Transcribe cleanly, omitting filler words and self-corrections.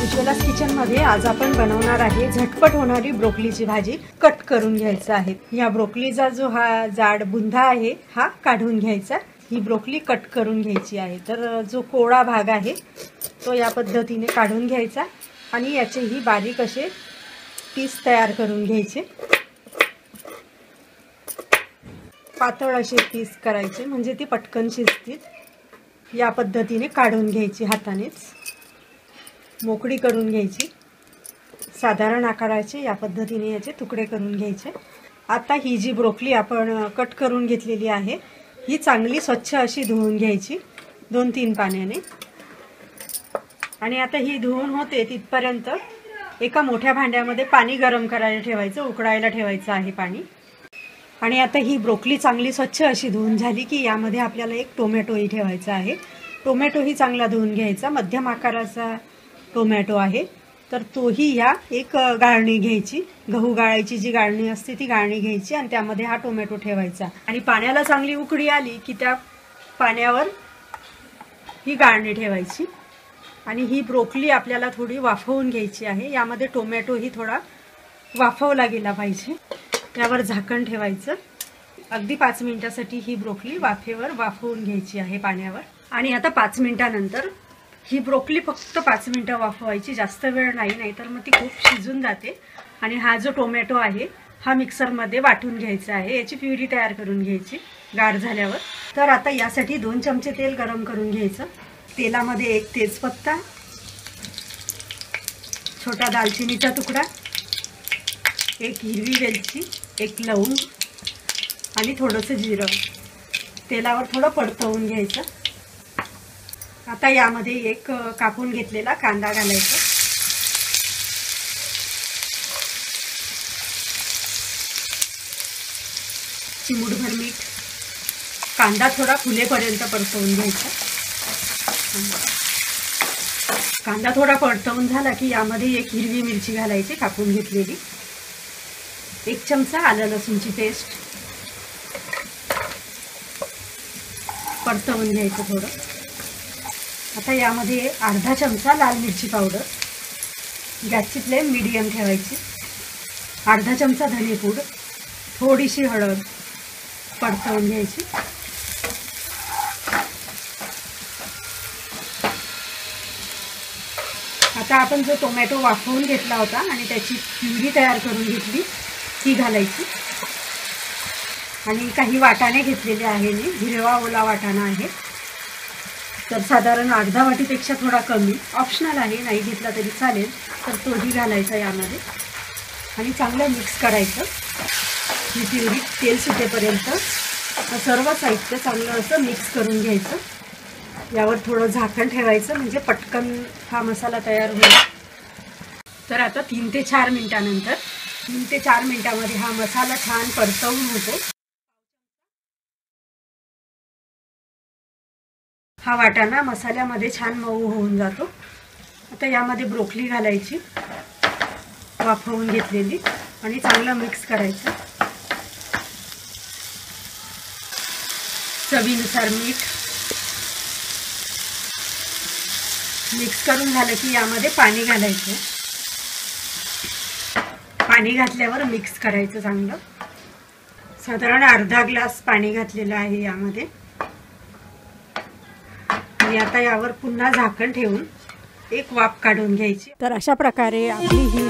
उज्ज्वलास किचनमध्ये आज आपण बनवणार आहे झटपट होणारी ब्रोकलीची भाजी। कट करून घ्यायचं आहे। या ब्रोकलीचा जो हा जाड बुंधा आहे हा काढून घ्यायचा। ही ब्रोकली कट करून घ्यायची आहे। तर जो कोवळा भाग आहे तो या पद्धतीने काढून घ्यायचा आणि याचे ही बारीक असे पीस तयार करून घ्यायचे। पातळ असे पीस करायचे म्हणजे ती पटकन शिजतील। या पद्धतीने काढून घ्यायची, हातानेच मोकळी करून घ्यायची। साधारण आकाराचे या पद्धतीने याचे तुकडे करून घ्यायचे। आता ही जी ब्रोकली आपण कट करून घेतलेली आहे ही चांगली स्वच्छ अशी धुवून घ्यायची 2-3 पाण्याने। आणि आता ही धुवून होते तिथपर्यंत एका मोठ्या भांड्यामध्ये पाणी गरम करायला ठेवायचं, उकळायला ठेवायचं आहे पाणी। आणि आता ही ब्रोकली चांगली स्वच्छ अशी धुवून झाली की यामध्ये आपल्याला एक टोमॅटोही ठेवायचा आहे। टोमॅटोही चांगला धुवून घ्यायचा, मध्यम आकाराचा टोमॅटो आहे। तर तोही या एक गाळणी घ्यायची, गहू गाळायची जी गाळणी असते ती गाळणी घ्यायची आणि त्यामध्ये हा टोमॅटो ठेवायचा। आणि पाण्याला चांगली उकळी आली की त्या पाण्यावर ही गाळणी ठेवायची आणि ही ब्रोकली आपल्याला थोडी वाफवून घ्यायची आहे। यामध्ये टोमॅटोही थोडा वाफवला गेला पाहिजे। त्यावर झाकण ठेवायचं। अगदी 5 मिनिटांसाठी ही ब्रोकली वाफेवर वाफवून घ्यायची आहे पाण्यावर। आणि आता 5 मिनिटांनंतर ही ब्रोकली फक्त 5 मिनिटं वाफवायची, जास्त वेळ नाही, नाहीतर मग ती खूप शिजून जाते। आणि हा जो टोमॅटो आहे हा मिक्सरमध्ये वाटून घ्यायचा आहे, याची प्युरी तयार करून घ्यायची गार झाल्यावर। तर आता यासाठी 2 चमचे तेल गरम करून घ्यायचं। तेलामध्ये 1 तेजपत्ता, छोटा दालचिनीचा तुकडा, 1 हिरवी वेलची, 1 लवंग आणि थोडंसं जिरं तेलावर थोडं परतवून घ्यायचं। आता यामध्ये 1 कापून घेतलेला कांदा घालायचा। चिमूटभर मीठ। कांदा थोडा फुलेपर्यंत परतवून घ्यायचा। कांदा थोडा परतवून झाला की यामध्ये 1 हिरवी मिरची घालायची कापून घेतलेली, 1 चमचा आलं लसूणची पेस्ट परतवून घ्यायचं थोडं। आता यामध्ये अर्धा चमचा लाल मिरची पावडर, गॅसची फ्लेम मीडियम ठेवायची, अर्धा चमचा धनेपूड, थोडीशी हळद परतवून घ्यायची। आता आपण जो टोमॅटो वाफवून घेतला होता आणि त्याची प्युरी तयार करून घेतली ती घालायची। आणि काही वाटाणे घेतलेले आहे मी, हिरवा ओला वाटाणा आहे। तर साधारण अर्धा वाटीपेक्षा थोडा कमी, ऑप्शनल आहे, नाही घेतला तरी चालेल। तर तोही घालायचा यामध्ये आणि चांगलं मिक्स करायचं। ही प्युरी तेल सुटेपर्यंत सर्व साहित्य चांगलं असं मिक्स करून घ्यायचं। यावर थोडं झाकण ठेवायचं म्हणजे पटकन हा मसाला तयार होईल। तर आता 3 ते 4 मिनिटांनंतर 3 ते 4 मिनिटांमध्ये हा मसाला छान परतवून होतो। हा वाटाणा मसाल्यामध्ये छान मऊ होऊन जातो। आता यामध्ये ब्रोकली घालायची वाफवून घेतलेली आणि चांगलं मिक्स करायचं। चवीनुसार मीठ। मिक्स करून झालं की यामध्ये पाणी घालायचं। पाणी घातल्यावर मिक्स करायचं चांगलं। साधारण अर्धा ग्लास पाणी घातलेलं आहे यामध्ये। आणि आता यावर पुन्हा झाकण ठेवून 1 वाफ काढून घ्यायची। तर अशा प्रकारे आपली ही